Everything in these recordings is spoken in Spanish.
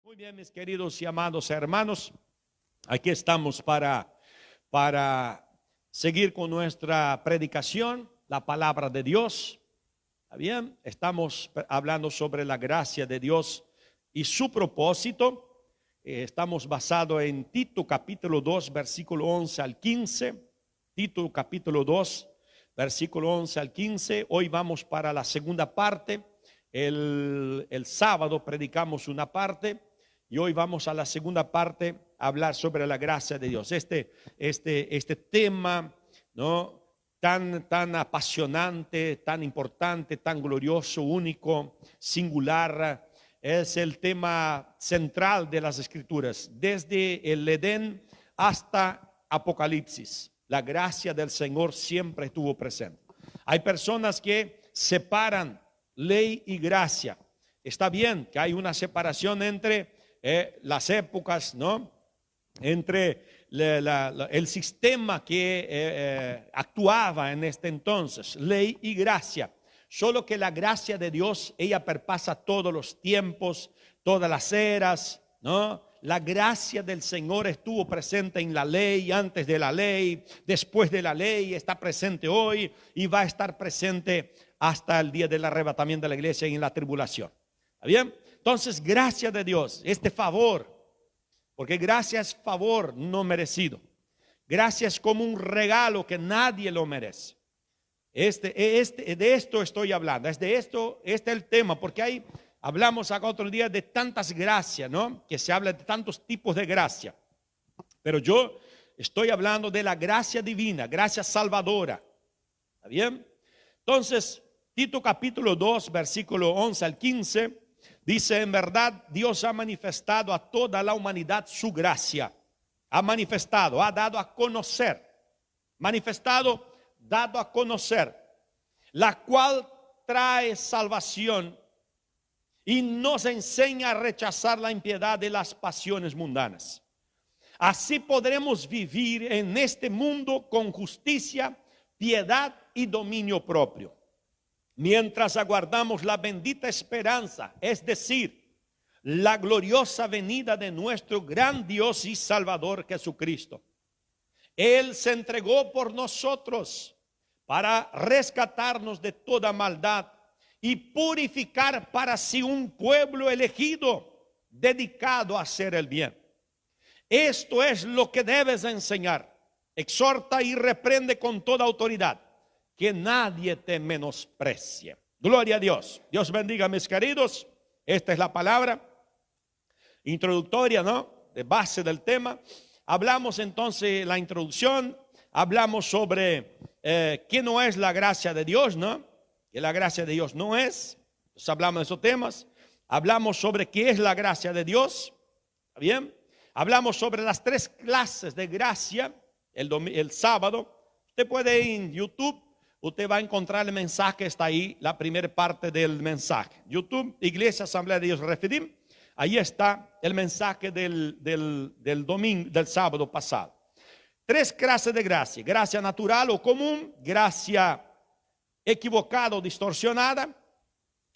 Muy bien, mis queridos y amados hermanos, aquí estamos para seguir con nuestra predicación, la palabra de Dios. ¿Está bien? Estamos hablando sobre la gracia de Dios y su propósito. Estamos basados en Tito capítulo 2, versículo 11 al 15. Tito capítulo 2, versículo 11 al 15. Hoy vamos para la segunda parte. El sábado predicamos una parte. Y hoy vamos a la segunda parte a hablar sobre la gracia de Dios. Este tema, ¿no?, tan apasionante, tan importante, tan glorioso, único, singular, es el tema central de las Escrituras. Desde el Edén hasta Apocalipsis, la gracia del Señor siempre estuvo presente. Hay personas que separan ley y gracia. Está bien que hay una separación entre las épocas, ¿no?, entre el sistema que actuaba en este entonces, ley y gracia. Solo que la gracia de Dios, ella perpasa todos los tiempos, todas las eras, ¿no? La gracia del Señor estuvo presente en la ley, antes de la ley, después de la ley, está presente hoy y va a estar presente hasta el día del arrebatamiento de la iglesia y en la tribulación. ¿Está bien? Entonces, gracia de Dios, este favor, porque gracia es favor no merecido. Gracia es como un regalo que nadie lo merece. De esto estoy hablando, este es el tema, porque hablamos acá otro día de tantas gracias, ¿no?, que se habla de tantos tipos de gracia. Pero yo estoy hablando de la gracia divina, gracia salvadora. ¿Está bien? Entonces, Tito capítulo 2, versículo 11 al 15, dice: en verdad Dios ha manifestado a toda la humanidad su gracia. Ha manifestado, ha dado a conocer. Manifestado, dado a conocer. La cual trae salvación y nos enseña a rechazar la impiedad de las pasiones mundanas. Así podremos vivir en este mundo con justicia, piedad y dominio propio, mientras aguardamos la bendita esperanza, es decir, la gloriosa venida de nuestro gran Dios y Salvador Jesucristo. Él se entregó por nosotros para rescatarnos de toda maldad y purificar para sí un pueblo elegido, dedicado a hacer el bien. Esto es lo que debes enseñar. Exhorta y reprende con toda autoridad. Que nadie te menosprecie. Gloria a Dios. Dios bendiga, mis queridos. Esta es la palabra introductoria, ¿no?, de base del tema. Hablamos entonces la introducción. Hablamos sobre qué no es la gracia de Dios, ¿no?, que la gracia de Dios no es. Entonces hablamos de esos temas. Hablamos sobre qué es la gracia de Dios. ¿Está bien? Hablamos sobre las tres clases de gracia el sábado. Usted puede ir en YouTube. Usted va a encontrar el mensaje, está ahí, la primera parte del mensaje. YouTube, Iglesia Asamblea de Dios Refidim. Ahí está el mensaje del domingo, del sábado pasado. Tres clases de gracia: gracia natural o común, gracia equivocada o distorsionada,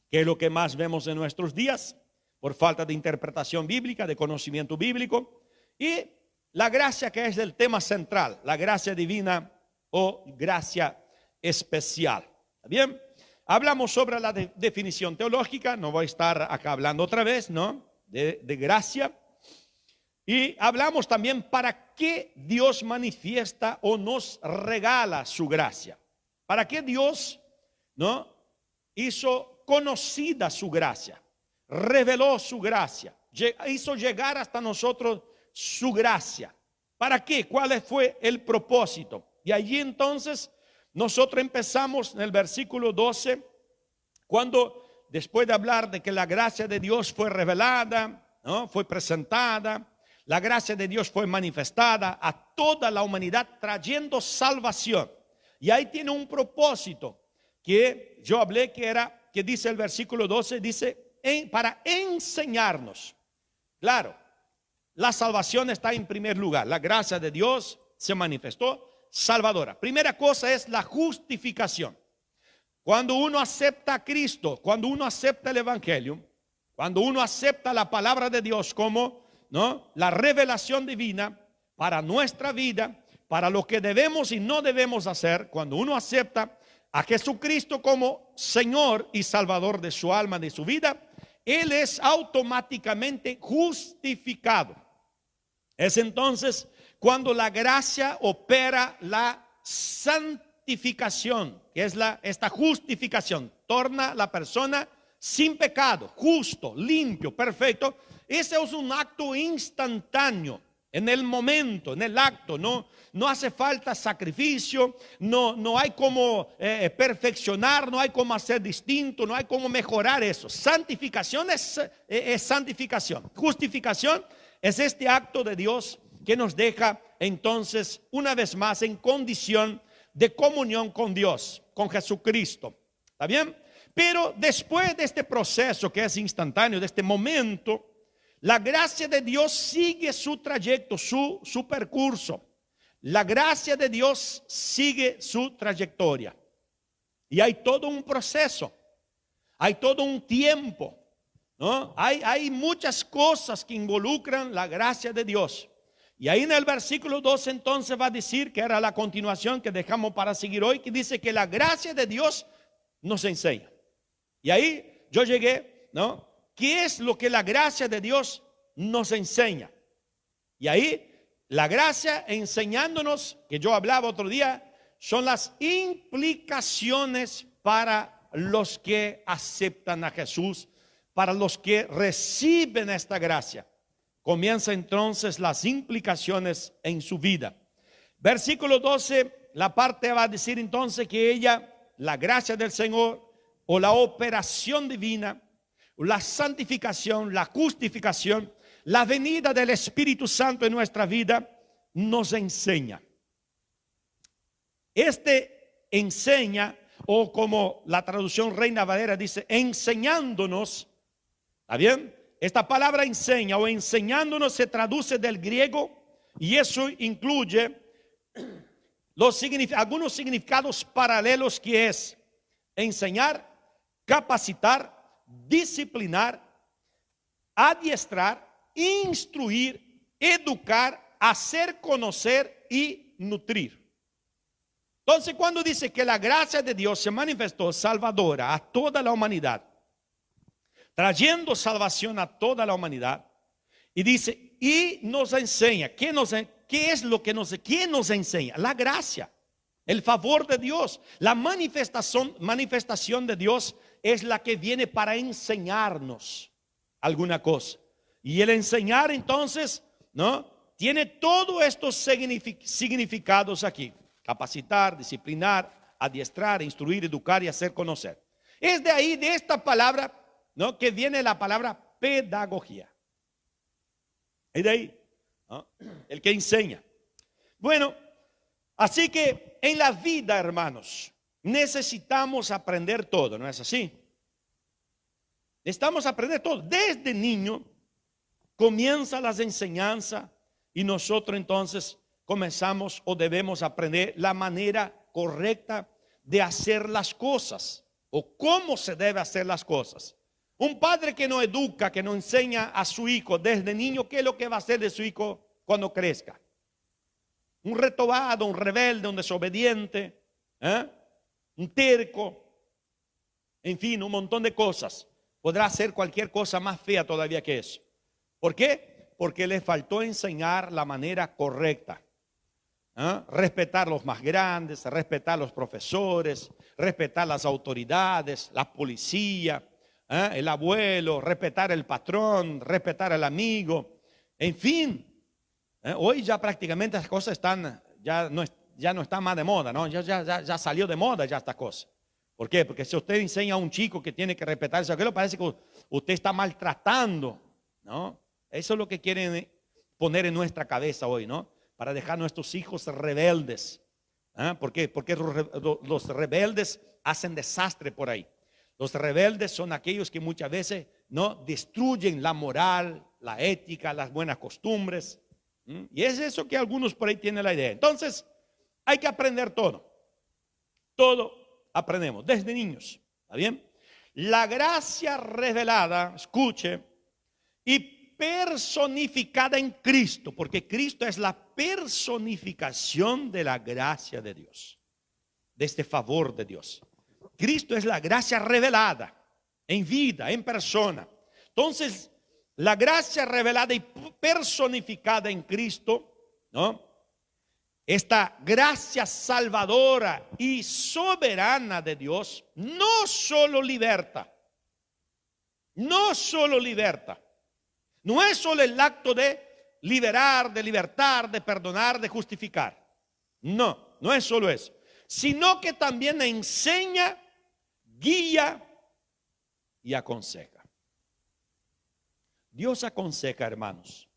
que es lo que más vemos en nuestros días, por falta de interpretación bíblica, de conocimiento bíblico, y la gracia que es el tema central, la gracia divina o gracia especial. ¿Está bien? Hablamos sobre la definición teológica. No voy a estar acá hablando otra vez, ¿no?, de gracia. Y hablamos también para qué Dios manifiesta o nos regala su gracia. Para qué Dios, ¿no?, hizo conocida su gracia, reveló su gracia, hizo llegar hasta nosotros su gracia. ¿Para qué? ¿Cuál fue el propósito? Y allí entonces nosotros empezamos en el versículo 12, cuando después de hablar de que la gracia de Dios fue revelada, ¿no?, fue presentada, la gracia de Dios fue manifestada a toda la humanidad trayendo salvación. Y ahí tiene un propósito que yo hablé, que dice el versículo 12, dice para enseñarnos. Claro, la salvación está en primer lugar. La gracia de Dios se manifestó salvadora. Primera cosa es la justificación. Cuando uno acepta a Cristo, cuando uno acepta el Evangelio, Cuando uno acepta la palabra de Dios como, ¿no?, la revelación divina para nuestra vida, para lo que debemos y no debemos hacer, cuando uno acepta a Jesucristo como Señor y Salvador de su alma, de su vida, Él es automáticamente justificado. Es entonces cuando la gracia opera la santificación, que es esta justificación, torna a la persona sin pecado, justo, limpio, perfecto. Ese es un acto instantáneo, en el momento, en el acto. No hace falta sacrificio, no hay como perfeccionar, no hay como hacer distinto, no hay como mejorar eso. Santificación es santificación. Justificación es este acto de Dios que nos deja entonces una vez más en condición de comunión con Dios, con Jesucristo. ¿Está bien? Pero después de este proceso que es instantáneo, de este momento, la gracia de Dios sigue su trayecto, su percurso. La gracia de Dios sigue su trayectoria. Y hay todo un proceso, hay todo un tiempo, ¿no? Hay muchas cosas que involucran la gracia de Dios. Y ahí en el versículo 2 entonces va a decir, que era la continuación que dejamos para seguir hoy, que dice que la gracia de Dios nos enseña. Y ahí yo llegué, ¿no? ¿Qué es lo que la gracia de Dios nos enseña? Y ahí la gracia enseñándonos, que yo hablaba otro día, son las implicaciones para los que aceptan a Jesús, para los que reciben esta gracia. Comienza entonces las implicaciones en su vida. Versículo 12, la parte va a decir entonces que la gracia del Señor, o la operación divina, la santificación, la justificación, la venida del Espíritu Santo en nuestra vida, nos enseña. Enseña, o como la traducción Reina Valera dice, enseñándonos. ¿Está bien? Esta palabra enseña o enseñándonos se traduce del griego, y eso incluye algunos significados paralelos, que es enseñar, capacitar, disciplinar, adiestrar, instruir, educar, hacer conocer y nutrir. Entonces, cuando dice que la gracia de Dios se manifestó salvadora a toda la humanidad, trayendo salvación a toda la humanidad, y dice, y nos enseña, ¿quién nos enseña? La gracia, el favor de Dios, la manifestación de Dios es la que viene para enseñarnos alguna cosa. Y el enseñar entonces, ¿no?, tiene todos estos significados aquí: capacitar, disciplinar, adiestrar, instruir, educar y hacer conocer. Es de ahí, de esta palabra, ¿no?, que viene la palabra pedagogía. Es de ahí, ¿no?, el que enseña. Bueno, así que en la vida, hermanos, necesitamos aprender todo, ¿no es así? Necesitamos aprender todo. Desde niño comienza las enseñanzas, y nosotros entonces comenzamos o debemos aprender la manera correcta de hacer las cosas, o cómo se debe hacer las cosas. Un padre que no educa, que no enseña a su hijo desde niño, ¿qué es lo que va a hacer de su hijo cuando crezca? Un retobado, un rebelde, un desobediente, un terco, en fin, un montón de cosas. Podrá hacer cualquier cosa más fea todavía que eso. ¿Por qué? Porque le faltó enseñar la manera correcta. Respetar los más grandes, respetar los profesores, respetar las autoridades, la policía, el abuelo, respetar el patrón, respetar al amigo, en fin. Hoy ya prácticamente las cosas ya no están más de moda, ¿no? Ya salió de moda ya esta cosa. ¿Por qué? Porque si usted enseña a un chico que tiene que respetar eso, parece que usted está maltratando, ¿no? Eso es lo que quieren poner en nuestra cabeza hoy, ¿no? Para dejar a nuestros hijos rebeldes. ¿Por qué? Porque los rebeldes hacen desastre por ahí. Los rebeldes son aquellos que muchas veces, ¿no?, destruyen la moral, la ética, las buenas costumbres. Y es eso que algunos por ahí tienen la idea. Entonces, hay que aprender todo. Todo aprendemos, desde niños. ¿Está bien? La gracia revelada, escuche, y personificada en Cristo, porque Cristo es la personificación de la gracia de Dios, de este favor de Dios. Cristo es la gracia revelada en vida, en persona. Entonces, la gracia revelada y personificada en Cristo, ¿no? Esta gracia salvadora y soberana de Dios no solo liberta, no solo liberta, no es solo el acto de liberar, de libertar, de perdonar, de justificar. No, no es solo eso, sino que también enseña, guía y aconseja. Dios aconseja, hermanos.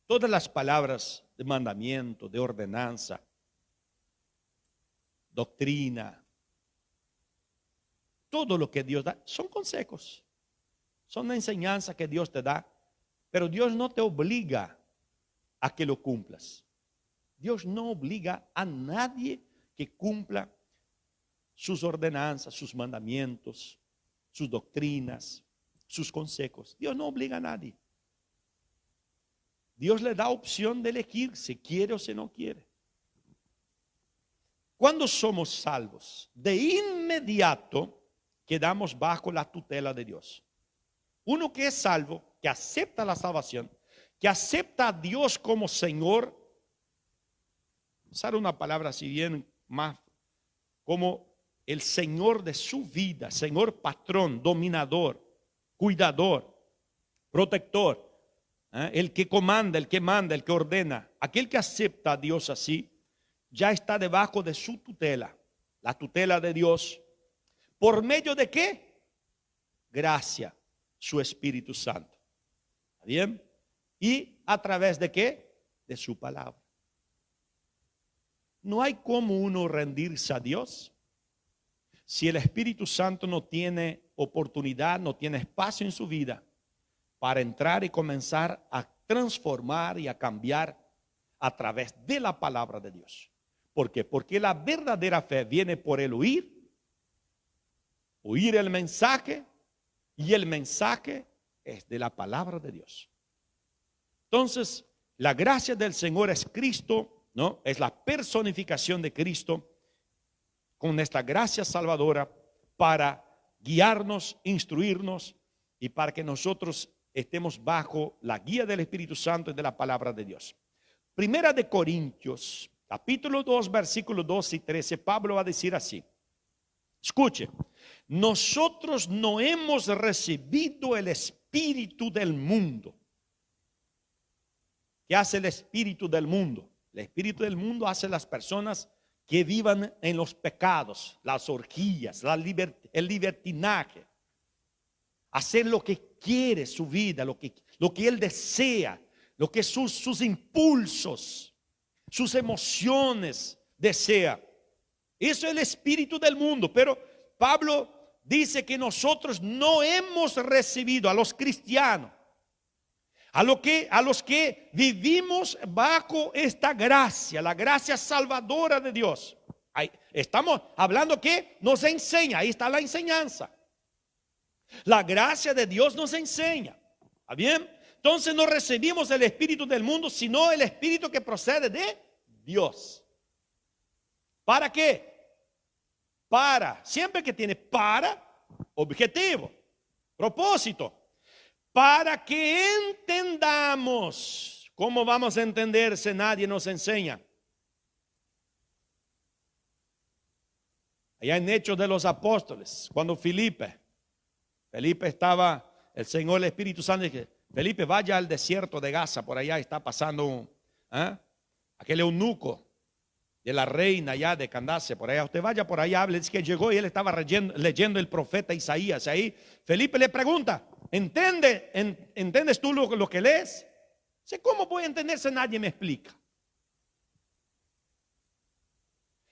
Todas las palabras de mandamiento, de ordenanza, doctrina, todo lo que Dios da, son consejos, son una enseñanza que Dios te da, pero Dios no te obliga a que lo cumplas. Dios no obliga a nadie que cumpla sus ordenanzas, sus mandamientos, sus doctrinas, sus consejos. Dios no obliga a nadie. Dios le da opción de elegir si quiere o si no quiere. Cuando somos salvos, de inmediato quedamos bajo la tutela de Dios. Uno que es salvo, que acepta la salvación, que acepta a Dios como Señor, usar una palabra así bien más, como el Señor de su vida, Señor patrón, dominador, cuidador, protector, el que comanda, el que manda, el que ordena. Aquel que acepta a Dios así, ya está debajo de su tutela, la tutela de Dios. ¿Por medio de qué? Gracia, su Espíritu Santo. ¿Está bien? ¿Y a través de qué? De su palabra. No hay como uno rendirse a Dios si el Espíritu Santo no tiene oportunidad, no tiene espacio en su vida para entrar y comenzar a transformar y a cambiar a través de la palabra de Dios. ¿Por qué? Porque la verdadera fe viene por el oír el mensaje, y el mensaje es de la palabra de Dios. Entonces, la gracia del Señor es Cristo, ¿no? Es la personificación de Cristo con esta gracia salvadora para guiarnos, instruirnos y para que nosotros estemos bajo la guía del Espíritu Santo y de la palabra de Dios. Primera de Corintios, capítulo 2, versículos 12 y 13, Pablo va a decir así. Escuche, nosotros no hemos recibido el espíritu del mundo. ¿Qué hace el espíritu del mundo? El espíritu del mundo hace las personas que vivan en los pecados, las orgías, el libertinaje, hacer lo que quiere su vida, lo que él desea, lo que sus impulsos, sus emociones desea. Eso es el espíritu del mundo. Pero Pablo dice que nosotros no hemos recibido, a los cristianos, a los que vivimos bajo esta gracia, la gracia salvadora de Dios. Ahí estamos hablando que nos enseña, ahí está la enseñanza. La gracia de Dios nos enseña. ¿Está bien? Entonces no recibimos el espíritu del mundo, sino el espíritu que procede de Dios. ¿Para qué? Siempre que tiene para, objetivo, propósito, para que entendamos. ¿Cómo vamos a entender si nadie nos enseña? Allá en Hechos de los Apóstoles, cuando Felipe estaba, el Señor, el Espíritu Santo, dice: Felipe, vaya al desierto de Gaza, por allá está pasando aquel eunuco de la reina allá de Candace, por allá, usted vaya por allá, hable. Es que llegó y él estaba leyendo el profeta Isaías. Ahí Felipe le pregunta: ¿entiendes tú lo que lees? Dice: ¿cómo voy a entender si nadie me explica?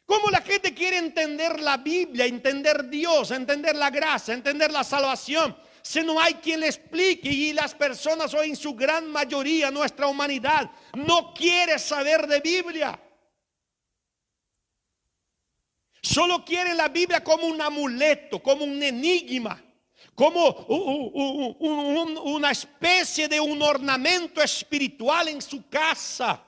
¿Cómo la gente quiere entender la Biblia, entender Dios, entender la gracia, entender la salvación, si no hay quien le explique? Y las personas hoy, en su gran mayoría, nuestra humanidad, no quiere saber de Biblia. Solo quieren la Biblia como un amuleto, como un enigma, como una especie de un ornamento espiritual en su casa.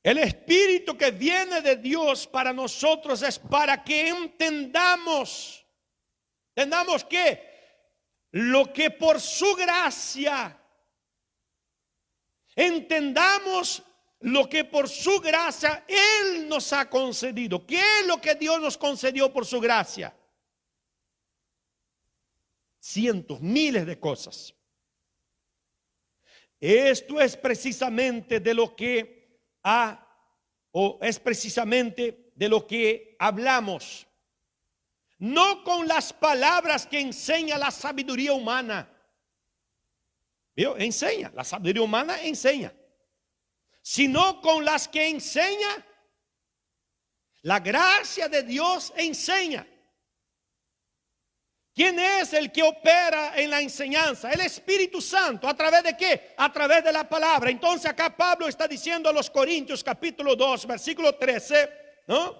El Espíritu que viene de Dios para nosotros es para que entendamos que lo que por su gracia, entendamos lo que por su gracia Él nos ha concedido. ¿Qué es lo que Dios nos concedió por su gracia? Cientos, miles de cosas. Esto es precisamente de lo que es precisamente de lo que hablamos. No con las palabras que enseña la sabiduría humana. ¿Vio? Enseña, la sabiduría humana enseña. Sino con las que enseña la gracia de Dios enseña. ¿Quién es el que opera en la enseñanza? El Espíritu Santo. ¿A través de qué? A través de la palabra. Entonces acá Pablo está diciendo a los Corintios capítulo 2 versículo 13, ¿no?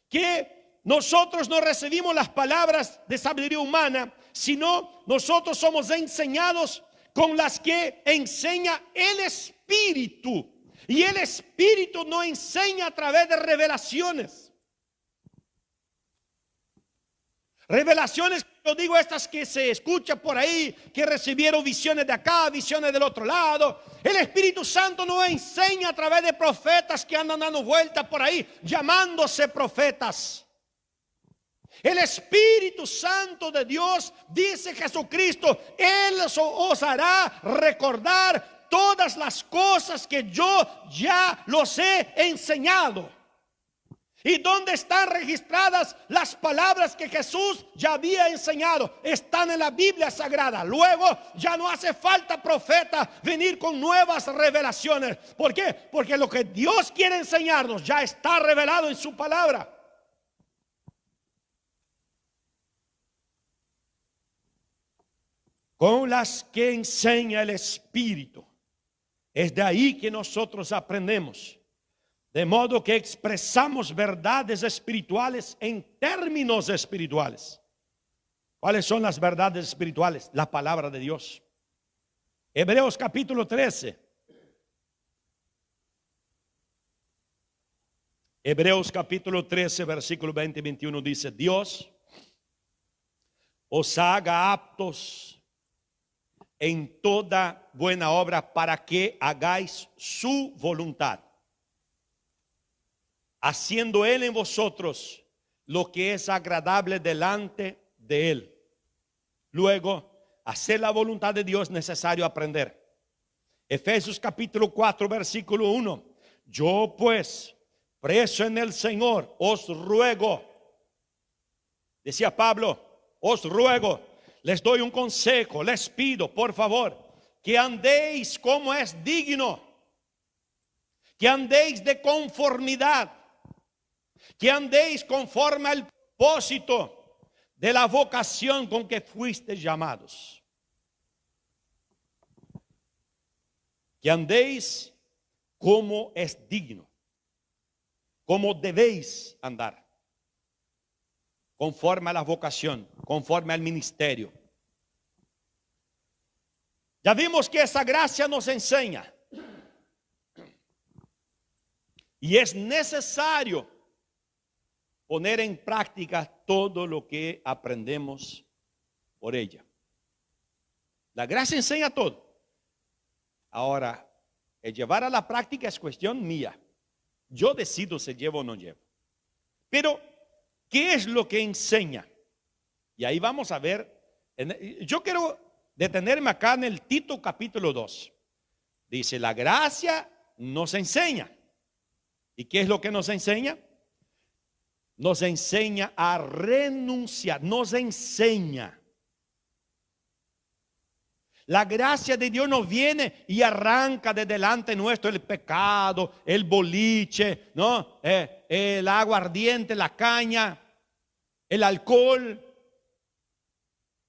Que nosotros no recibimos las palabras de sabiduría humana, sino nosotros somos enseñados con las que enseña el Espíritu. Y el Espíritu no enseña a través de revelaciones. Revelaciones, yo digo estas que se escuchan por ahí, que recibieron visiones de acá, visiones del otro lado. El Espíritu Santo no enseña a través de profetas que andan dando vueltas por ahí, llamándose profetas. El Espíritu Santo de Dios, dice Jesucristo, Él os hará recordar todas las cosas que yo ya los he enseñado. ¿Y dónde están registradas las palabras que Jesús ya había enseñado? Están en la Biblia Sagrada. Luego ya no hace falta profeta venir con nuevas revelaciones. ¿Por qué? Porque lo que Dios quiere enseñarnos ya está revelado en su palabra. Con las que enseña el Espíritu. Es de ahí que nosotros aprendemos. De modo que expresamos verdades espirituales en términos espirituales. ¿Cuáles son las verdades espirituales? La palabra de Dios. Hebreos capítulo 13. Hebreos capítulo 13, versículo 20 y 21 dice: Dios os haga aptos en toda buena obra para que hagáis su voluntad, haciendo Él en vosotros lo que es agradable delante de Él. Luego, hacer la voluntad de Dios es necesario aprender. Efesios capítulo 4, versículo 1. Yo pues, preso en el Señor, os ruego, decía Pablo, os ruego, les doy un consejo, les pido, por favor, que andéis como es digno, que andéis de conformidad, que andéis conforme al propósito de la vocación con que fuisteis llamados. Que andéis como es digno, como debéis andar, conforme a la vocación, conforme al ministerio. Ya vimos que esa gracia nos enseña. Y es necesario poner en práctica todo lo que aprendemos por ella. La gracia enseña todo. Ahora, el llevar a la práctica es cuestión mía. Yo decido si llevo o no llevo. Pero, ¿qué es lo que enseña? Y ahí vamos a ver. Yo quiero detenerme acá en el Tito capítulo 2. Dice, la gracia nos enseña. ¿Y qué es lo que nos enseña? Nos enseña a renunciar, nos enseña. La gracia de Dios nos viene y arranca de delante nuestro el pecado, el boliche, ¿no? El aguardiente, la caña, el alcohol.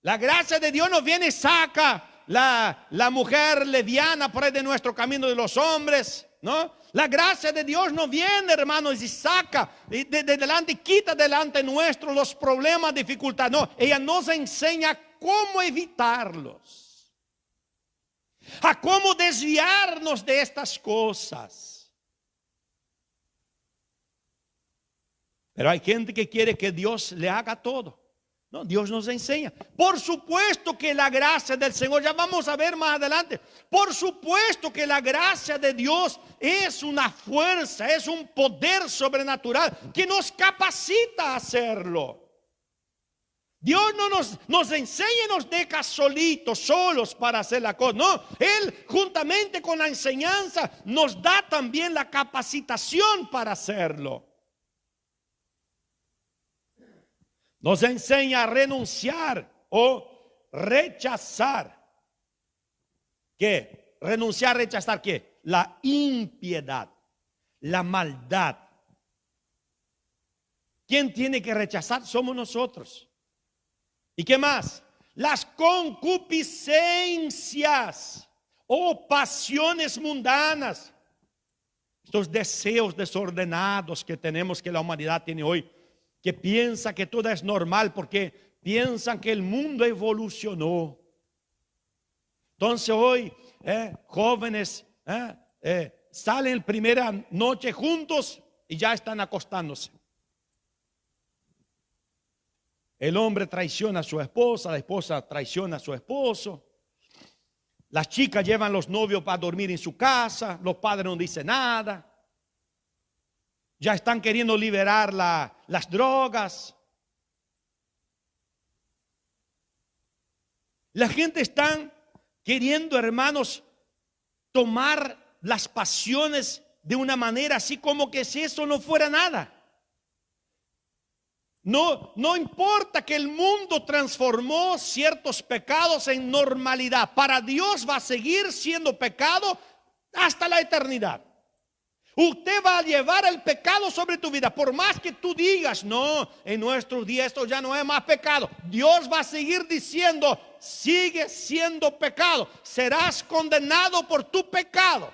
La gracia de Dios nos viene y saca la mujer leviana por ahí de nuestro camino de los hombres, ¿no? La gracia de Dios no viene, hermanos, y saca de delante, quita delante nuestro los problemas, dificultades. No, ella nos enseña cómo evitarlos, a cómo desviarnos de estas cosas. Pero hay gente que quiere que Dios le haga todo. No, Dios nos enseña. Por supuesto que la gracia del Señor, ya vamos a ver más adelante, por supuesto que la gracia de Dios es una fuerza, es un poder sobrenatural que nos capacita a hacerlo. Dios no nos enseña y nos deja solitos, solos para hacer la cosa. No, Él juntamente con la enseñanza nos da también la capacitación para hacerlo. Nos enseña a renunciar o rechazar. ¿Qué? Renunciar, rechazar, ¿qué? La impiedad, la maldad. ¿Quién tiene que rechazar? Somos nosotros. ¿Y qué más? Las concupiscencias o pasiones mundanas. Estos deseos desordenados que tenemos, que la humanidad tiene hoy, que piensa que todo es normal porque piensan que el mundo evolucionó. Entonces hoy jóvenes salen la primera noche juntos y ya están acostándose. El hombre traiciona a su esposa, la esposa traiciona a su esposo. Las chicas llevan los novios para dormir en su casa, los padres no dicen nada. Ya están queriendo liberar las drogas. La gente está queriendo, hermanos, tomar las pasiones de una manera así como que si eso no fuera nada. No importa que el mundo transformó ciertos pecados en normalidad. Para Dios va a seguir siendo pecado hasta la eternidad. Usted va a llevar el pecado sobre tu vida. Por más que tú digas, no, en nuestros días esto ya no es más pecado. Dios va a seguir diciendo, sigue siendo pecado. Serás condenado por tu pecado.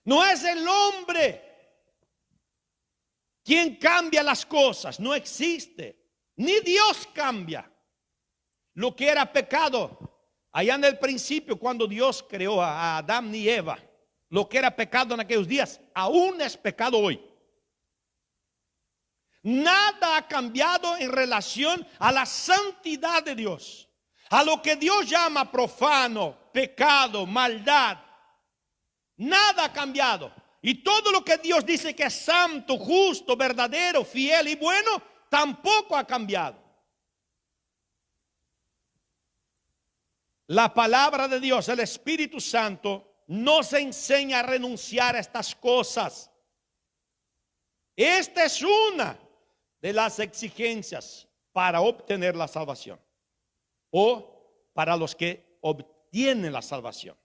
No es el hombre quien cambia las cosas. No existe. Ni Dios cambia. Lo que era pecado, allá en el principio, cuando Dios creó a Adán y Eva, lo que era pecado en aquellos días, aún es pecado hoy. Nada ha cambiado en relación a la santidad de Dios. A lo que Dios llama profano, pecado, maldad. Nada ha cambiado. Y todo lo que Dios dice que es santo, justo, verdadero, fiel y bueno, tampoco ha cambiado. La palabra de Dios, el Espíritu Santo, nos enseña a renunciar a estas cosas. Esta es una de las exigencias para obtener la salvación, o para los que obtienen la salvación,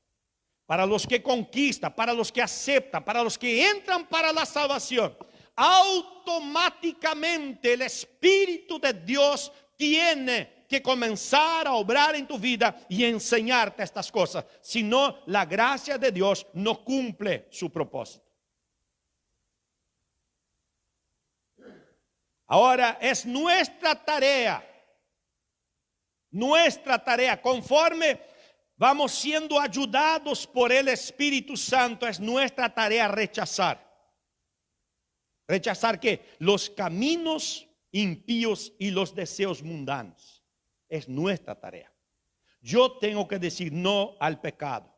para los que conquistan, para los que aceptan, para los que entran para la salvación. Automáticamente el Espíritu de Dios tiene que comenzar a obrar en tu vida y enseñarte estas cosas. Si no, la gracia de Dios no cumple su propósito. Ahora es nuestra tarea, conforme vamos siendo ayudados por el Espíritu Santo, es nuestra tarea rechazar. ¿Rechazar qué? Los caminos impíos y los deseos mundanos. Es nuestra tarea. Yo tengo que decir no al pecado,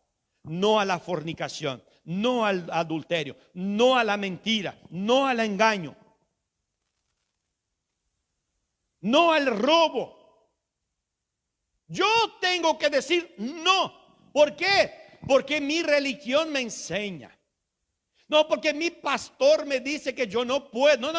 no a la fornicación, no al adulterio, no a la mentira, no al engaño, no al robo. Yo tengo que decir no. ¿Por qué? Porque mi religión me enseña. No, porque mi pastor me dice que yo no puedo.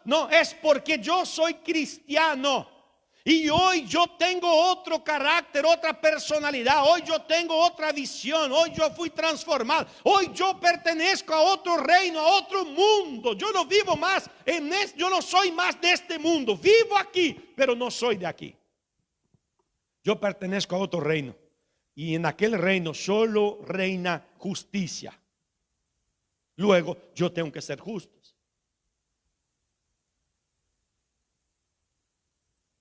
No, es porque yo soy cristiano. Y hoy yo tengo otro carácter, otra personalidad. Hoy yo tengo otra visión. Hoy yo fui transformado. Hoy yo pertenezco a otro reino, a otro mundo. Yo no vivo más yo no soy más de este mundo. Vivo aquí, pero no soy de aquí. yo pertenezco a otro reino. Y en aquel reino solo reina justicia. Luego yo tengo que ser justos.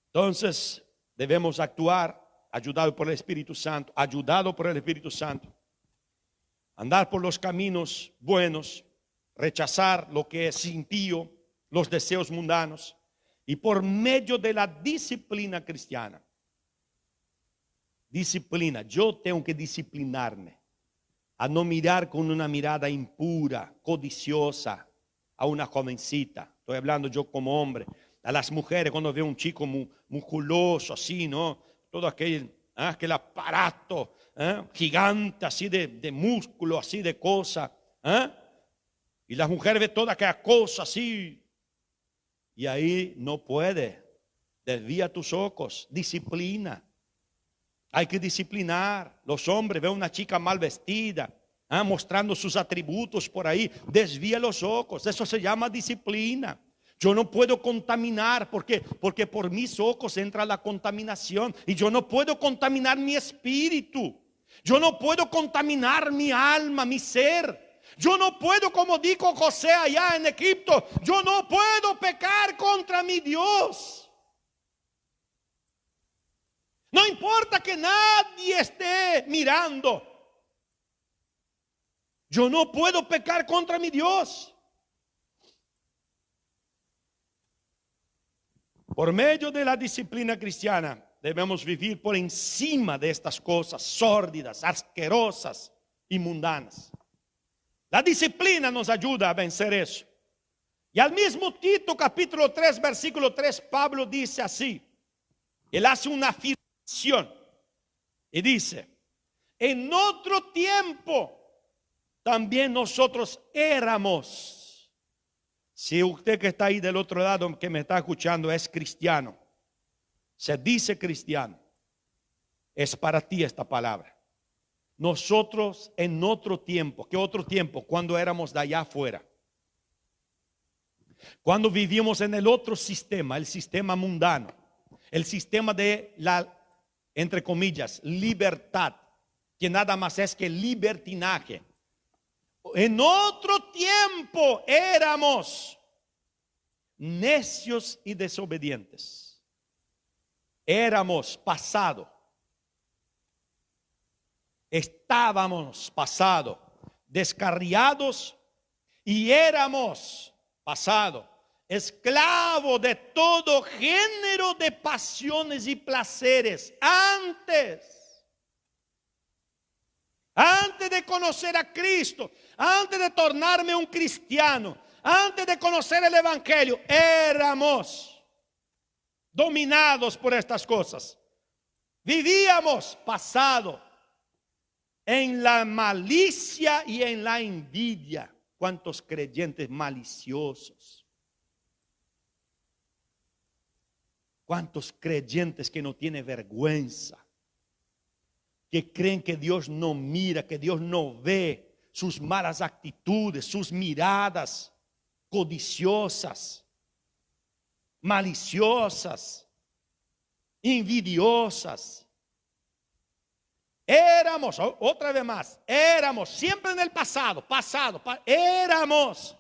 Entonces debemos actuar ayudado por el Espíritu Santo, andar por los caminos buenos, rechazar lo que es impío, los deseos mundanos, y por medio de la disciplina cristiana. Disciplina, yo tengo que disciplinarme a no mirar con una mirada impura, codiciosa a una jovencita. Estoy hablando yo como hombre. A las mujeres, cuando veo un chico musculoso así, ¿no? Todo aquel aparato gigante así de músculo, así de cosa. Y la mujer ve toda aquella cosa así. Y ahí no puede. Desvía tus ojos, disciplina. Hay que disciplinar. Los hombres ven una chica mal vestida, mostrando sus atributos por ahí. Desvía los ojos. Eso se llama disciplina. Yo no puedo contaminar porque por mis ojos entra la contaminación. Y yo no puedo contaminar mi espíritu. Yo no puedo contaminar mi alma, mi ser. Yo no puedo, como dijo José allá en Egipto, yo no puedo pecar contra mi Dios. No importa que nadie esté mirando. Yo no puedo pecar contra mi Dios. Por medio de la disciplina cristiana debemos vivir por encima de estas cosas sórdidas, asquerosas y mundanas. La disciplina nos ayuda a vencer eso. Y al mismo Tito capítulo 3 versículo 3 Pablo dice así. Él hace una afirmación y dice: en otro tiempo también nosotros éramos. Si usted que está ahí del otro lado, que me está escuchando, es cristiano, se dice cristiano, es para ti esta palabra. Nosotros en otro tiempo. ¿Qué otro tiempo? Cuando éramos de allá afuera. Cuando vivíamos en el otro sistema, el sistema mundano, el sistema de la, entre comillas, libertad, que nada más es que libertinaje. En otro tiempo éramos necios y desobedientes. Éramos pasado. Estábamos pasado, descarriados, y éramos pasado, esclavo de todo género de pasiones y placeres. Antes de conocer a Cristo, antes de tornarme un cristiano, antes de conocer el evangelio, éramos dominados por estas cosas. Vivíamos pasado en la malicia y en la envidia. ¿Cuántos creyentes maliciosos? ¿Cuántos creyentes que no tienen vergüenza? Que creen que Dios no mira, que Dios no ve sus malas actitudes, sus miradas codiciosas, maliciosas, envidiosas. Éramos, otra vez más, éramos siempre en el pasado, éramos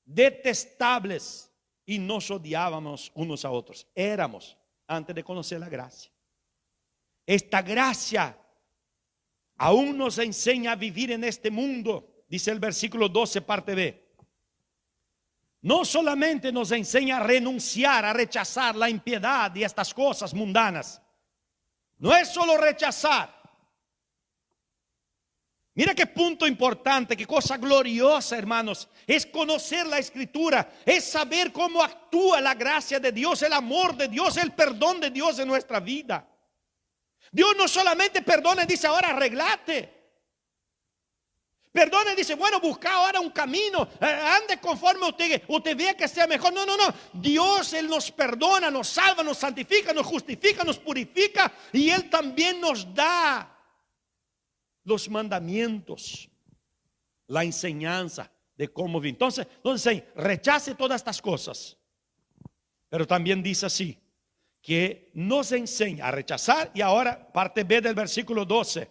detestables y nos odiábamos unos a otros. Éramos antes de conocer la gracia. Esta gracia aún nos enseña a vivir en este mundo, dice el versículo 12, parte B. No solamente nos enseña a renunciar, a rechazar la impiedad y estas cosas mundanas. No es solo rechazar. Mira qué punto importante, qué cosa gloriosa, hermanos. Es conocer la Escritura, es saber cómo actúa la gracia de Dios, el amor de Dios, el perdón de Dios en nuestra vida. Dios no solamente perdona y dice ahora arreglate. Perdona y dice, bueno, busca ahora un camino, ande conforme usted vea que sea mejor. No. Dios, Él nos perdona, nos salva, nos santifica, nos justifica, nos purifica. Y Él también nos da los mandamientos, la enseñanza de cómo vivir. Entonces rechace todas estas cosas. Pero también dice así, que nos enseña a rechazar, y ahora parte B del versículo 12,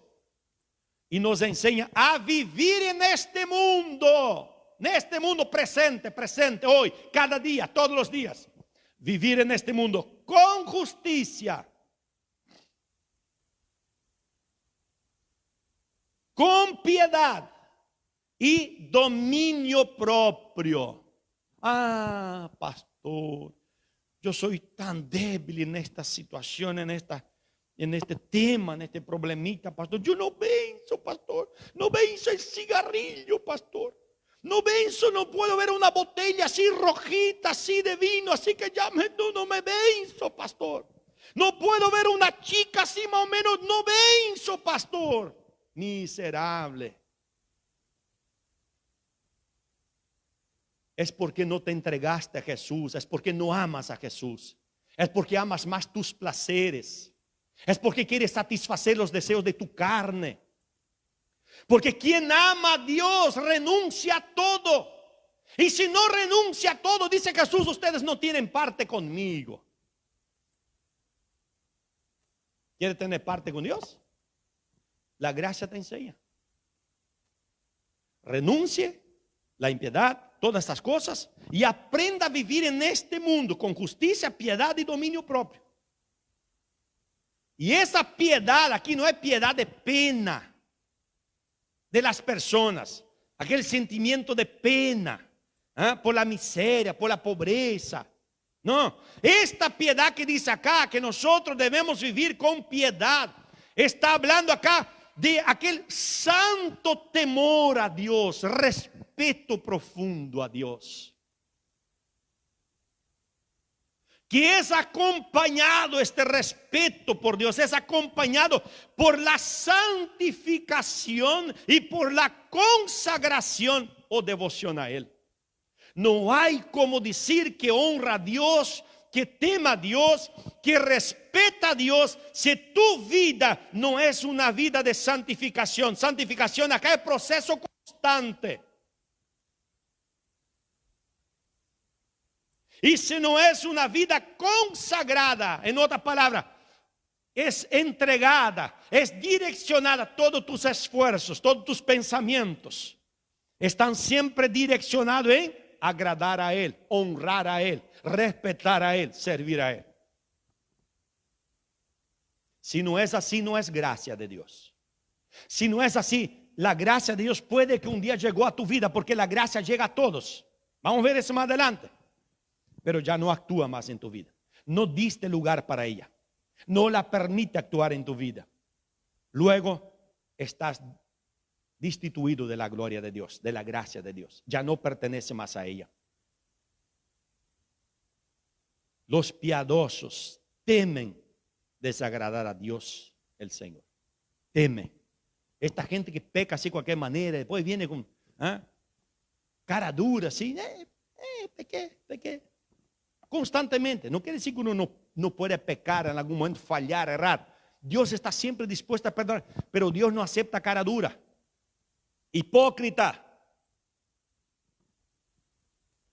y nos enseña a vivir en este mundo presente, hoy, cada día, todos los días. Vivir en este mundo con justicia, con piedad y dominio propio. Ah, pastor, yo soy tan débil en esta situación, en este tema, en este problemita, pastor. Yo no venzo, pastor. No venzo el cigarrillo, pastor. No venzo, no puedo ver una botella así rojita, así de vino, así que ya no me venzo, pastor. No puedo ver una chica así más o menos, no venzo, pastor. Miserable. Es porque no te entregaste a Jesús, es porque no amas a Jesús, es porque amas más tus placeres, es porque quieres satisfacer los deseos de tu carne. Porque quien ama a Dios renuncia a todo. Y si no renuncia a todo, dice Jesús, ustedes no tienen parte conmigo. ¿Quiere tener parte con Dios? La gracia te enseña. Renuncie la impiedad, todas estas cosas, y aprenda a vivir en este mundo con justicia, piedad y dominio propio. Y esa piedad aquí no es piedad de pena de las personas, aquel sentimiento de pena por la miseria, por la pobreza. No, esta piedad que dice acá, que nosotros debemos vivir con piedad, está hablando acá de aquel santo temor a Dios, respeto profundo a Dios, que es acompañado, este respeto por Dios es acompañado por la santificación y por la consagración o devoción a Él. No hay como decir que honra a Dios, que tema a Dios, que respeta a Dios, si tu vida no es una vida de santificación. Santificación acá es proceso constante. Y si no es una vida consagrada, en otra palabra, es entregada, es direccionada, todos tus esfuerzos, todos tus pensamientos están siempre direccionados en agradar a Él, honrar a Él, respetar a Él, servir a Él. Si no es así, no es gracia de Dios. Si no es así, la gracia de Dios puede que un día llegó a tu vida, porque la gracia llega a todos. Vamos a ver eso más adelante. Pero ya no actúa más en tu vida. No diste lugar para ella. No la permite actuar en tu vida. Luego estás destituido de la gloria de Dios, de la gracia de Dios. Ya no pertenece más a ella. Los piadosos temen desagradar a Dios el Señor. Temen. Esta gente que peca así de cualquier manera, después viene con cara dura, así, pequé. Constantemente. No quiere decir que uno no puede pecar en algún momento, fallar, errar. Dios está siempre dispuesto a perdonar, pero Dios no acepta cara dura. Hipócrita.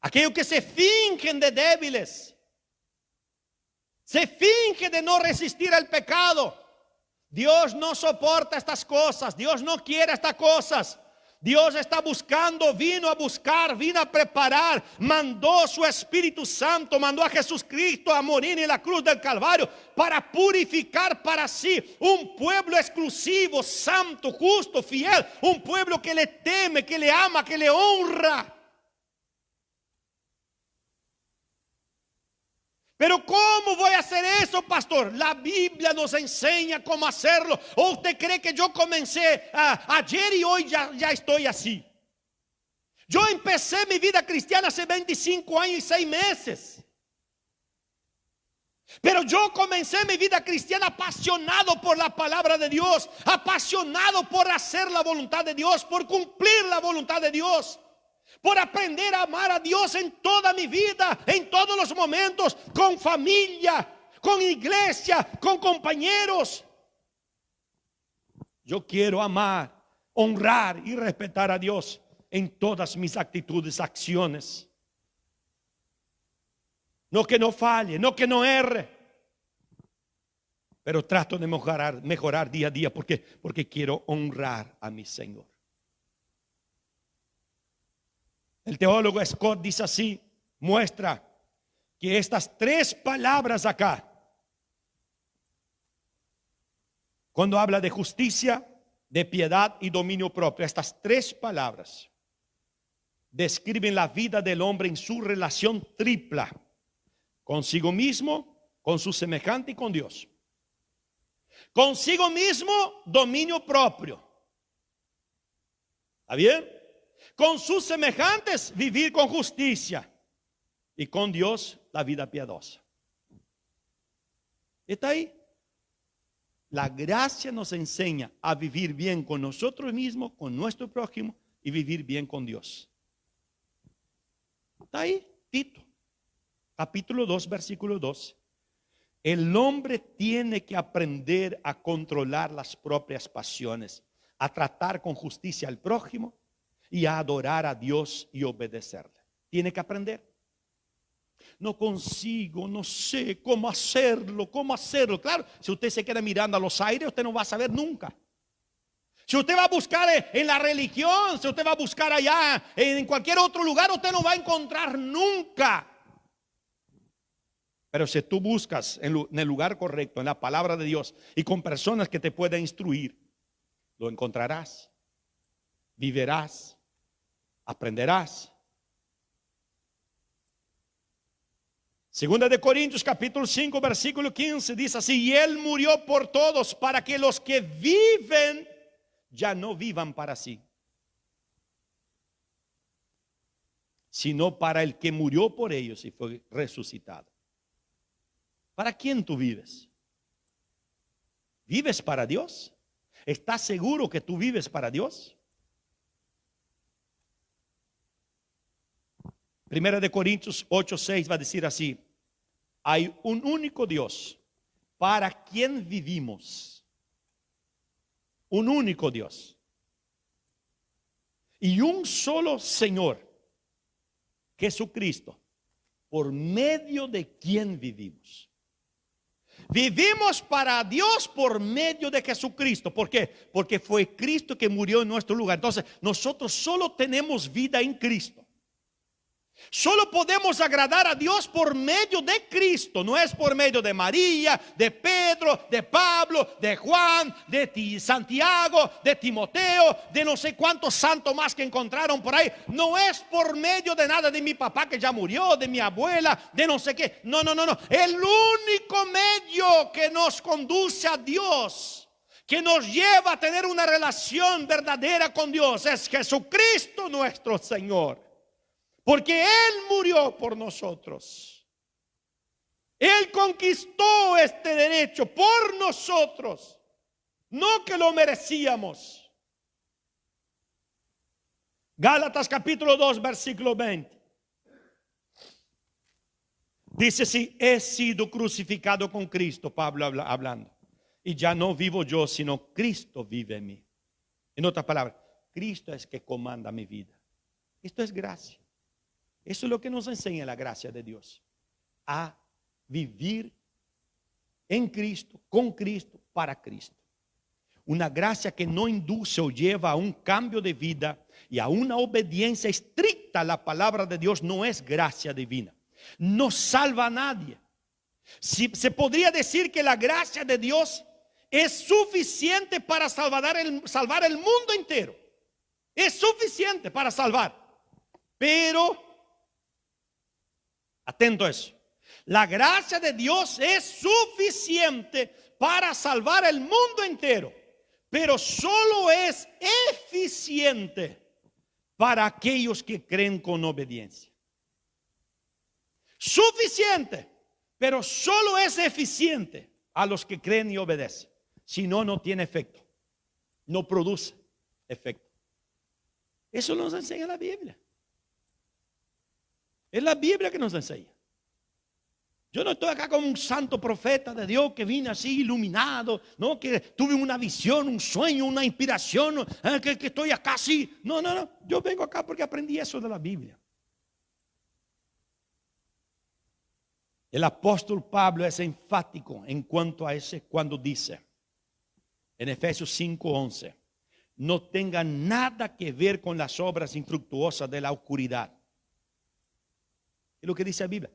Aquellos que se fingen de débiles, se finge de no resistir al pecado. Dios no soporta estas cosas. Dios no quiere estas cosas. Dios está buscando, vino a buscar, vino a preparar, mandó su Espíritu Santo, mandó a Jesucristo a morir en la cruz del Calvario para purificar para sí un pueblo exclusivo, santo, justo, fiel, un pueblo que le teme, que le ama, que le honra. Pero ¿cómo voy a hacer eso, pastor? La Biblia nos enseña cómo hacerlo. ¿O usted cree que yo comencé ayer y hoy ya estoy así? Yo empecé mi vida cristiana hace 25 años y 6 meses. Pero yo comencé mi vida cristiana apasionado por la palabra de Dios, apasionado por hacer la voluntad de Dios, por cumplir la voluntad de Dios, por aprender a amar a Dios en toda mi vida, en todos los momentos, con familia, con iglesia, con compañeros. Yo quiero amar, honrar y respetar a Dios en todas mis actitudes, acciones. No que no falle, no que no erre. pero trato de mejorar día a día porque quiero honrar a mi Señor. El teólogo Scott dice así, muestra que estas tres palabras acá, cuando habla de justicia, de piedad y dominio propio, estas tres palabras describen la vida del hombre en su relación tripla, consigo mismo, con su semejante y con Dios. Consigo mismo, dominio propio. ¿Está bien? Con sus semejantes, vivir con justicia. Y con Dios, la vida piadosa. ¿Está ahí? La gracia nos enseña a vivir bien con nosotros mismos, con nuestro prójimo y vivir bien con Dios. Está ahí, Tito, capítulo 2, versículo 12. El hombre tiene que aprender a controlar las propias pasiones, a tratar con justicia al prójimo y a adorar a Dios y obedecerle. Tiene que aprender. No consigo, no sé cómo hacerlo. Claro, si usted se queda mirando a los aires, usted no va a saber nunca. Si usted va a buscar en la religión, si usted va a buscar allá, en cualquier otro lugar, usted no va a encontrar nunca. Pero si tú buscas en el lugar correcto, en la palabra de Dios y con personas que te puedan instruir, lo encontrarás, vivirás, aprenderás. Segunda de Corintios capítulo 5 versículo 15 dice así: y Él murió por todos para que los que viven ya no vivan para sí, sino para el que murió por ellos y fue resucitado. ¿Para quién tú vives? ¿Vives para Dios? ¿Estás seguro que tú vives para Dios? Primera de Corintios 8:6 va a decir así: hay un único Dios para quien vivimos. Un único Dios. Y un solo Señor, Jesucristo, por medio de quien vivimos. Vivimos para Dios por medio de Jesucristo. ¿Por qué? Porque fue Cristo que murió en nuestro lugar. Entonces, nosotros solo tenemos vida en Cristo. Solo podemos agradar a Dios por medio de Cristo. No es por medio de María, de Pedro, de Pablo, de Juan, de Santiago, de Timoteo, de no sé cuántos santos más que encontraron por ahí. No es por medio de nada de mi papá que ya murió, de mi abuela, de no sé qué. No. El único medio que nos conduce a Dios, que nos lleva a tener una relación verdadera con Dios, es Jesucristo nuestro Señor. Porque Él murió por nosotros. Él conquistó este derecho por nosotros. No que lo merecíamos. Gálatas capítulo 2 versículo 20. Dice: si he sido crucificado con Cristo, Pablo hablando, y ya no vivo yo, sino Cristo vive en mí. En otras palabras, Cristo es que comanda mi vida. Esto es gracia. Eso es lo que nos enseña la gracia de Dios, a vivir en Cristo, con Cristo, para Cristo. Una gracia que no induce o lleva a un cambio de vida y a una obediencia estricta a la palabra de Dios no es gracia divina. No salva a nadie. Se podría decir que la gracia de Dios es suficiente para salvar el mundo entero. Es suficiente para salvar. Pero atento a eso. La gracia de Dios es suficiente para salvar el mundo entero, pero solo es eficiente para aquellos que creen con obediencia. Suficiente, pero solo es eficiente a los que creen y obedecen. Si no, no tiene efecto. No produce efecto. Eso nos enseña la Biblia. Es la Biblia que nos enseña. Yo no estoy acá como un santo profeta de Dios que vine así iluminado, no, que tuve una visión, un sueño, una inspiración, que estoy acá así. No. Yo vengo acá porque aprendí eso de la Biblia. El apóstol Pablo es enfático en cuanto a ese cuando dice en Efesios 5:11, no tengan nada que ver con las obras infructuosas de la oscuridad. Es lo que dice la Biblia.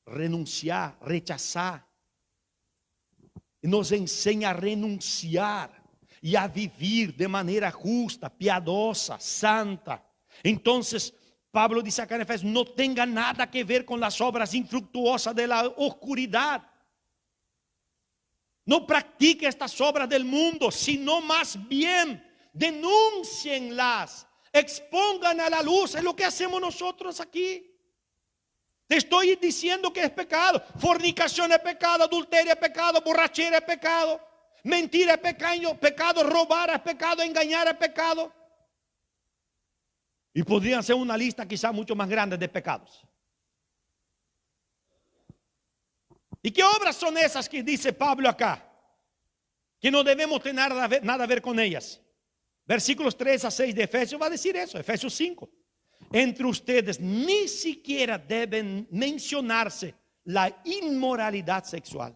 Renunciar, rechazar. Nos enseña a renunciar y a vivir de manera justa, piadosa, santa. Entonces, Pablo dice acá en Efesios, no tenga nada que ver con las obras infructuosas de la oscuridad. No practique estas obras del mundo, sino más bien denúncienlas, expongan a la luz. Es lo que hacemos nosotros aquí. Te estoy diciendo que es pecado. Fornicación es pecado, adulterio es pecado, borrachera es pecado, mentira es pecado, robar es pecado, engañar es pecado. Y podrían ser una lista quizá mucho más grande de pecados. ¿Y qué obras son esas que dice Pablo acá? Que no debemos tener nada a ver con ellas. Versículos 3-6 de Efesios va a decir eso, Efesios 5. Entre ustedes ni siquiera deben mencionarse la inmoralidad sexual.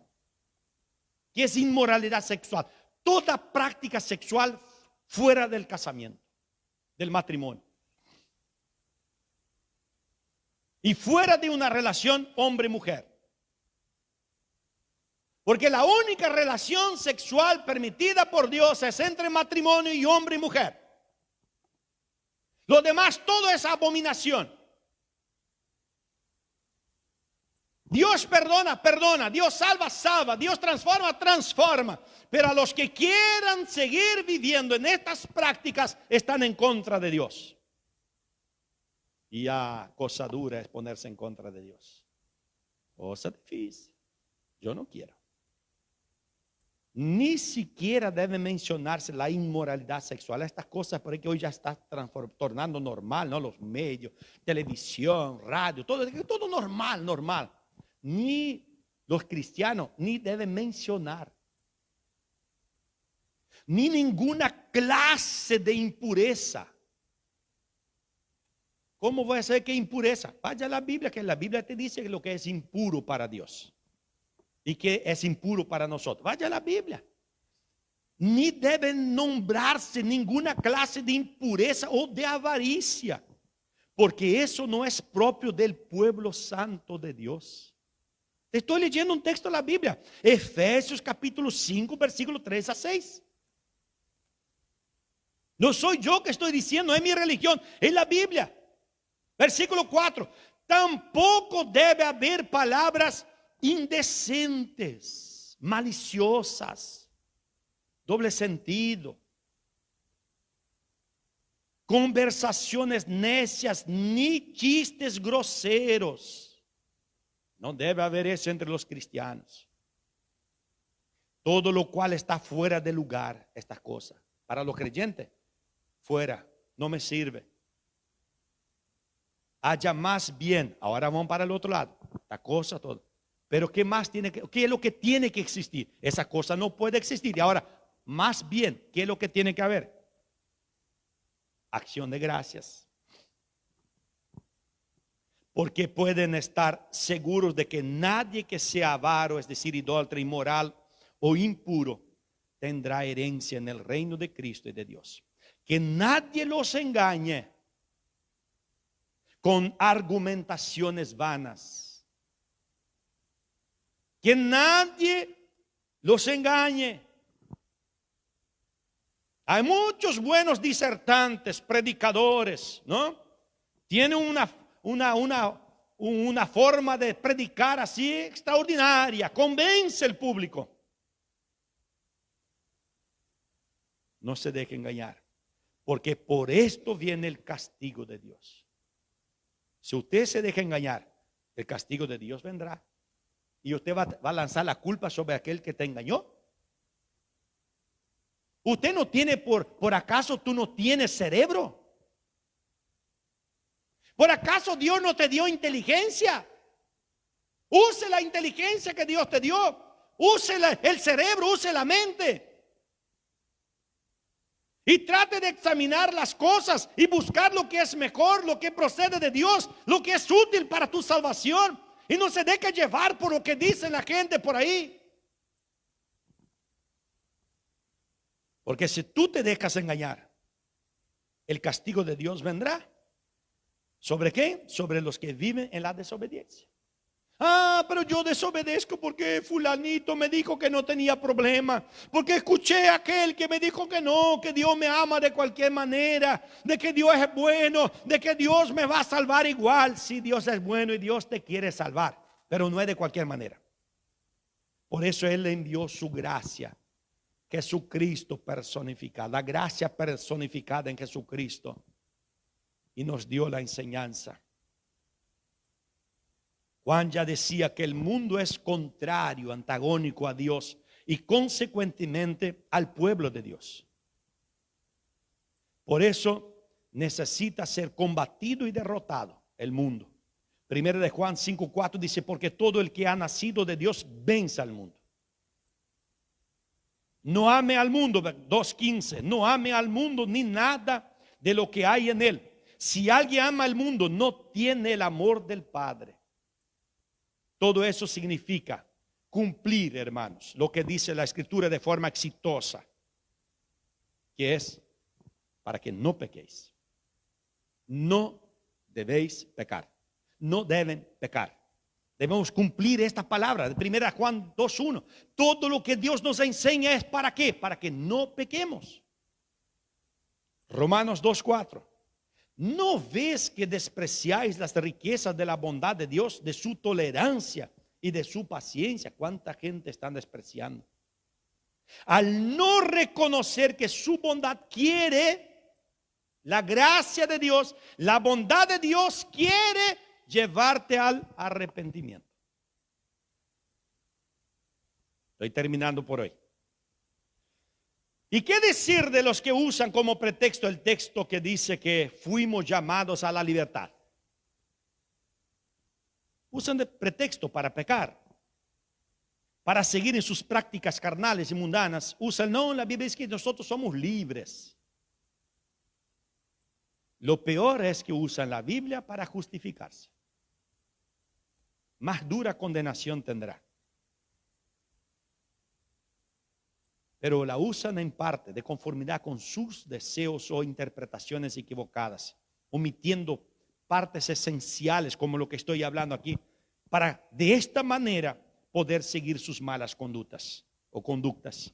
¿Qué es inmoralidad sexual? Toda práctica sexual fuera del casamiento, del matrimonio. Y fuera de una relación hombre-mujer. Porque la única relación sexual permitida por Dios es entre matrimonio y hombre y mujer. Lo demás todo es abominación. Dios perdona, perdona. Dios salva, salva. Dios transforma, transforma. Pero a los que quieran seguir viviendo en estas prácticas están en contra de Dios. Y ya cosa dura es ponerse en contra de Dios. Cosa difícil. Yo no quiero. Ni siquiera debe mencionarse la inmoralidad sexual. Estas cosas por ahí que hoy ya está tornando normal, ¿no? Los medios, televisión, radio, todo normal, normal. Ni los cristianos ni deben mencionar. Ni ninguna clase de impureza. ¿Cómo voy a saber qué impureza? Vaya a la Biblia, que la Biblia te dice lo que es impuro para Dios y que es impuro para nosotros. Vaya a la Biblia. Ni deben nombrarse ninguna clase de impureza o de avaricia, porque eso no es propio del pueblo santo de Dios. Estoy leyendo un texto de la Biblia, Efesios capítulo 5, versículo 3-6. No soy yo que estoy diciendo, es mi religión, es la Biblia. Versículo 4, tampoco debe haber palabras indecentes, maliciosas, doble sentido, conversaciones necias, ni chistes groseros. No debe haber eso entre los cristianos. Todo lo cual está fuera de lugar, estas cosas. Para los creyentes, fuera, no me sirve. Haya más bien, ahora vamos para el otro lado, la cosa todo. Pero ¿qué más tiene que, qué es lo que tiene que existir? Esa cosa no puede existir. Y ahora, más bien, ¿qué es lo que tiene que haber? Acción de gracias. Porque pueden estar seguros de que nadie que sea avaro, es decir, idólatra, inmoral o impuro, tendrá herencia en el reino de Cristo y de Dios. Que nadie los engañe con argumentaciones vanas. Que nadie los engañe. Hay muchos buenos disertantes, predicadores, ¿no? Tienen una forma de predicar así extraordinaria, convence al público. No se deje engañar, porque por esto viene el castigo de Dios. Si usted se deja engañar, el castigo de Dios vendrá. Y usted va a lanzar la culpa sobre aquel que te engañó. Usted no tiene, por acaso tú no tienes cerebro. ¿Por acaso Dios no te dio inteligencia? Use la inteligencia que Dios te dio. Use el cerebro, use la mente. Y trate de examinar las cosas y buscar lo que es mejor, lo que procede de Dios, lo que es útil para tu salvación. Y no se deje llevar por lo que dice la gente por ahí. Porque si tú te dejas engañar, el castigo de Dios vendrá. ¿Sobre qué? Sobre los que viven en la desobediencia. Ah, pero yo desobedezco porque fulanito me dijo que no tenía problema, porque escuché a aquel que me dijo que no, que Dios me ama de cualquier manera, de que Dios es bueno, de que Dios me va a salvar igual. Sí, Dios es bueno y Dios te quiere salvar, pero no es de cualquier manera. Por eso Él le envió su gracia, Jesucristo personificado, la gracia personificada en Jesucristo, y nos dio la enseñanza. Juan ya decía que el mundo es contrario, antagónico a Dios y consecuentemente al pueblo de Dios. Por eso necesita ser combatido y derrotado el mundo. Primero de Juan 5:4 dice, porque todo el que ha nacido de Dios vence al mundo. No ame al mundo, 2:15, no ame al mundo ni nada de lo que hay en él. Si alguien ama al mundo, no tiene el amor del Padre. Todo eso significa cumplir, hermanos, lo que dice la Escritura de forma exitosa, que es para que no pequéis. No debéis pecar. No deben pecar. Debemos cumplir esta palabra de 1 Juan 2:1. Todo lo que Dios nos enseña es para qué, para que no pequemos. Romanos 2:4. ¿No ves que despreciáis las riquezas de la bondad de Dios, de su tolerancia y de su paciencia? ¿Cuánta gente están despreciando? Al no reconocer que su bondad quiere, la gracia de Dios, la bondad de Dios quiere llevarte al arrepentimiento. Estoy terminando por hoy. ¿Y qué decir de los que usan como pretexto el texto que dice que fuimos llamados a la libertad? Usan de pretexto para pecar, para seguir en sus prácticas carnales y mundanas. Usan, no, la Biblia dice que nosotros somos libres. Lo peor es que usan la Biblia para justificarse. Más dura condenación tendrá. Pero la usan en parte de conformidad con sus deseos o interpretaciones equivocadas, omitiendo partes esenciales como lo que estoy hablando aquí, para de esta manera poder seguir sus malas conductas o conductas.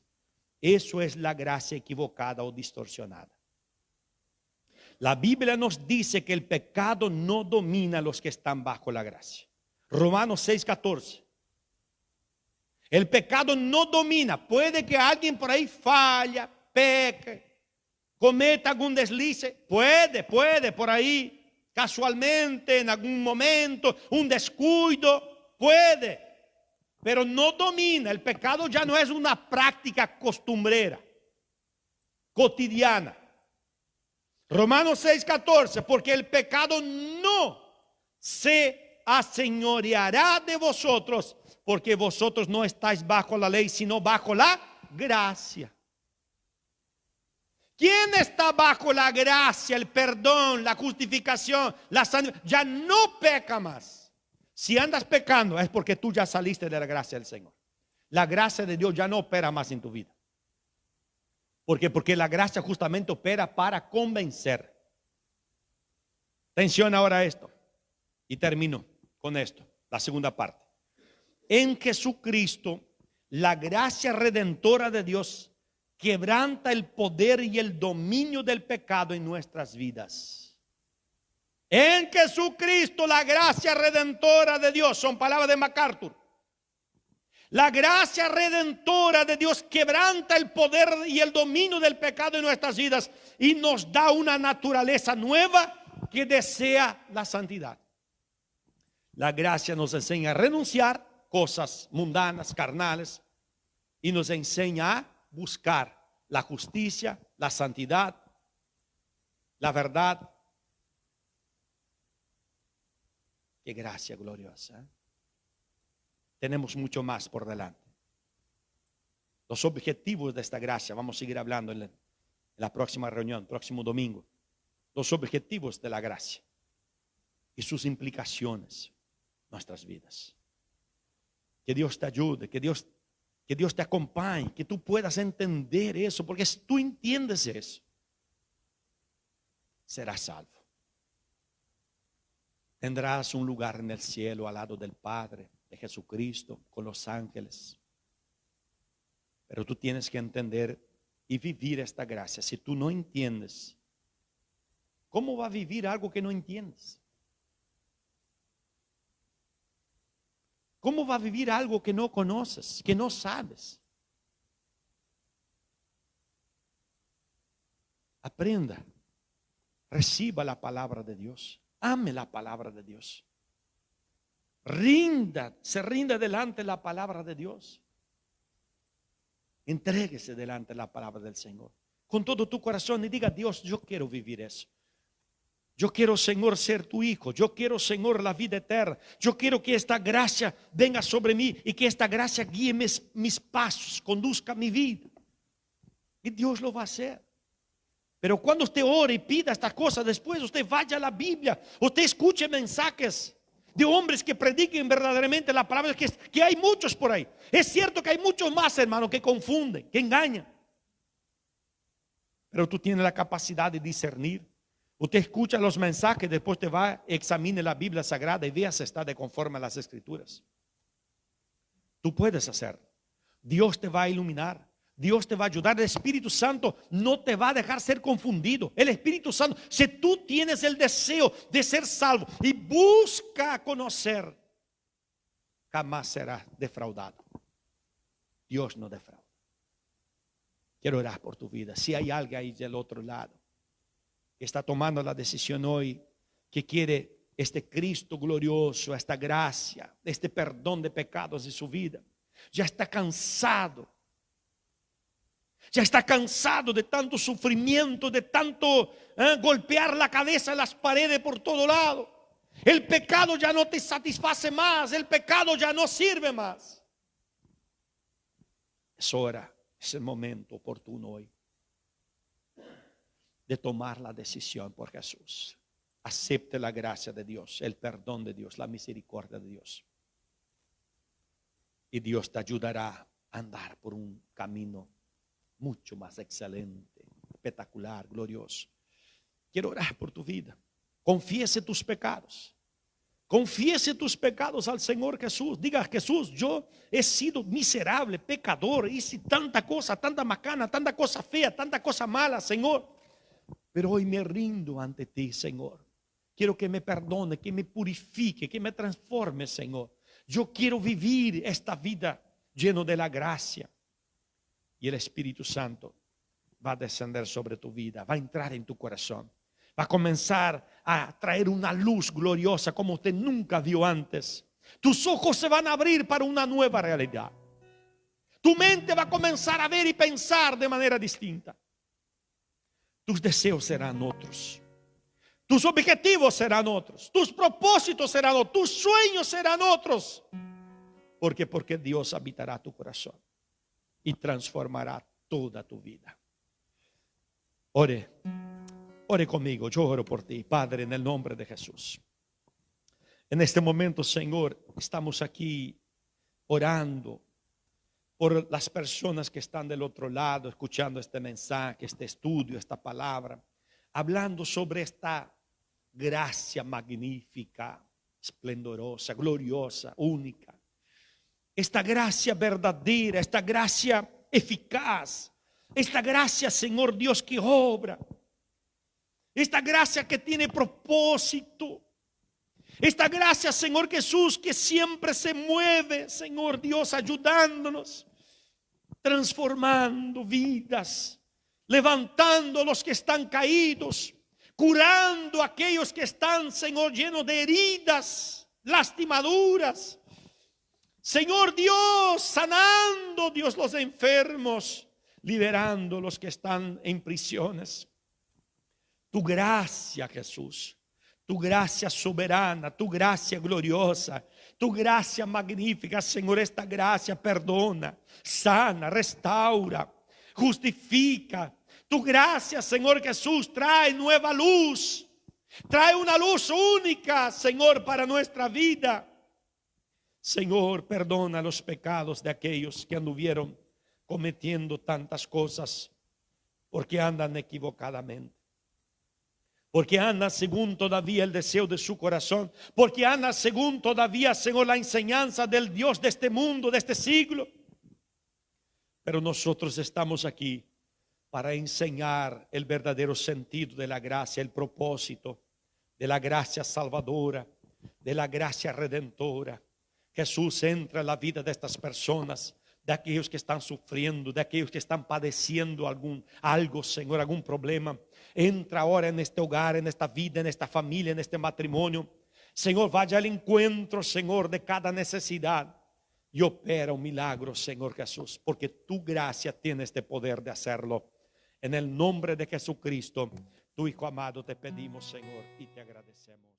Eso es la gracia equivocada o distorsionada. La Biblia nos dice que el pecado no domina a los que están bajo la gracia. Romanos 6:14. El pecado no domina. Puede que alguien por ahí falla, peque, cometa algún deslice. Puede por ahí, casualmente, en algún momento, un descuido. Puede. Pero no domina. El pecado ya no es una práctica costumbrera, cotidiana. Romanos 6:14. Porque el pecado no se aseñoreará de vosotros, porque vosotros no estáis bajo la ley, sino bajo la gracia. ¿Quién está bajo la gracia, el perdón, la justificación, la sanidad? Ya no peca más. Si andas pecando es porque tú ya saliste de la gracia del Señor. La gracia de Dios ya no opera más en tu vida. ¿Por qué? Porque la gracia justamente opera para convencer. Atención ahora a esto. Y termino con esto, la segunda parte. En Jesucristo, la gracia redentora de Dios quebranta el poder y el dominio del pecado en nuestras vidas. En Jesucristo, la gracia redentora de Dios, son palabras de MacArthur. La gracia redentora de Dios quebranta el poder y el dominio del pecado en nuestras vidas y nos da una naturaleza nueva que desea la santidad. La gracia nos enseña a renunciar cosas mundanas, carnales, y nos enseña a buscar la justicia, la santidad, la verdad. Qué gracia gloriosa, ¿eh? Tenemos mucho más por delante. Los objetivos de esta gracia, vamos a seguir hablando en la próxima reunión, próximo domingo. Los objetivos de la gracia y sus implicaciones. nuestras vidas. Que Dios te ayude, que Dios te acompañe, que tú puedas entender eso, porque si tú entiendes eso, serás salvo. Tendrás un lugar en el cielo al lado del Padre, de Jesucristo, con los ángeles. Pero tú tienes que entender y vivir esta gracia. Si tú no entiendes, ¿cómo va a vivir algo que no entiendes? ¿Cómo va a vivir algo que no conoces, que no sabes? Aprenda, reciba la palabra de Dios, ame la palabra de Dios. Se rinda delante de la palabra de Dios. Entréguese delante de la palabra del Señor con todo tu corazón y diga: Dios, yo quiero vivir eso. Yo quiero, Señor, ser tu hijo. Yo quiero, Señor, la vida eterna. Yo quiero que esta gracia venga sobre mí y que esta gracia guíe mis pasos, conduzca mi vida. Y Dios lo va a hacer. Pero cuando usted ore y pida estas cosas, después usted vaya a la Biblia, usted escuche mensajes de hombres que prediquen verdaderamente la palabra, que hay muchos por ahí. Es cierto que hay muchos más, hermano, que confunden, que engañan. Pero tú tienes la capacidad de discernir. Usted escucha los mensajes, después te va, examine la Biblia Sagrada y vea si está de conforme a las Escrituras. Tú puedes hacer. Dios te va a iluminar. Dios te va a ayudar. El Espíritu Santo no te va a dejar ser confundido. El Espíritu Santo, si tú tienes el deseo de ser salvo y busca conocer, jamás serás defraudado. Dios no defrauda. Quiero orar por tu vida. Si hay alguien ahí del otro lado que está tomando la decisión hoy, que quiere este Cristo glorioso, esta gracia, este perdón de pecados de su vida, ya está cansado. Ya está cansado de tanto sufrimiento, de tanto golpear la cabeza en las paredes por todo lado. El pecado ya no te satisface más, el pecado ya no sirve más. Es hora, es el momento oportuno hoy de tomar la decisión por Jesús. Acepte la gracia de Dios, el perdón de Dios, la misericordia de Dios. Y Dios te ayudará a andar por un camino mucho más excelente, espectacular, glorioso. Quiero orar por tu vida. Confiese tus pecados. Confiese tus pecados al Señor Jesús. Diga: Jesús, yo he sido miserable, pecador, hice tanta cosa, tanta macana, tanta cosa fea, tanta cosa mala, Señor. Pero hoy me rindo ante ti, Señor. Quiero que me perdone, que me purifique, que me transforme, Señor. Yo quiero vivir esta vida lleno de la gracia. Y el Espíritu Santo va a descender sobre tu vida, va a entrar en tu corazón, va a comenzar a traer una luz gloriosa como usted nunca vio antes. Tus ojos se van a abrir para una nueva realidad. Tu mente va a comenzar a ver y pensar de manera distinta. Tus deseos serán otros. Tus objetivos serán otros. Tus propósitos serán otros. Tus sueños serán otros. Porque Dios habitará tu corazón y transformará toda tu vida. Ore conmigo. Yo oro por ti, Padre, en el nombre de Jesús. En este momento, Señor, estamos aquí orando por las personas que están del otro lado, escuchando este mensaje, este estudio, esta palabra, hablando sobre esta gracia magnífica, esplendorosa, gloriosa, única. Esta gracia verdadera, esta gracia eficaz, esta gracia, Señor Dios, que obra, esta gracia que tiene propósito, esta gracia, Señor Jesús, que siempre se mueve, Señor Dios, ayudándonos, transformando vidas, levantando a los que están caídos, curando a aquellos que están, Señor, llenos de heridas, lastimaduras. Señor Dios, sanando, Dios, los enfermos, liberando los que están en prisiones. Tu gracia, Jesús, tu gracia soberana, tu gracia gloriosa, tu gracia magnífica, Señor, esta gracia perdona, sana, restaura, justifica. Tu gracia, Señor Jesús, trae nueva luz, trae una luz única, Señor, para nuestra vida. Señor, perdona los pecados de aquellos que anduvieron cometiendo tantas cosas porque andan equivocadamente, porque andan según todavía el deseo de su corazón, porque andan según todavía, Señor, la enseñanza del Dios de este mundo, de este siglo. Pero nosotros estamos aquí para enseñar el verdadero sentido de la gracia, el propósito de la gracia salvadora, de la gracia redentora. Jesús entra en la vida de estas personas, de aquellos que están sufriendo, de aquellos que están padeciendo algo, Señor, algún problema. Entra ahora en este hogar, en esta vida, en esta familia, en este matrimonio. Señor, vaya al encuentro, Señor, de cada necesidad y opera un milagro, Señor Jesús, porque tu gracia tiene este poder de hacerlo. En el nombre de Jesucristo, tu Hijo amado, te pedimos, Señor, y te agradecemos.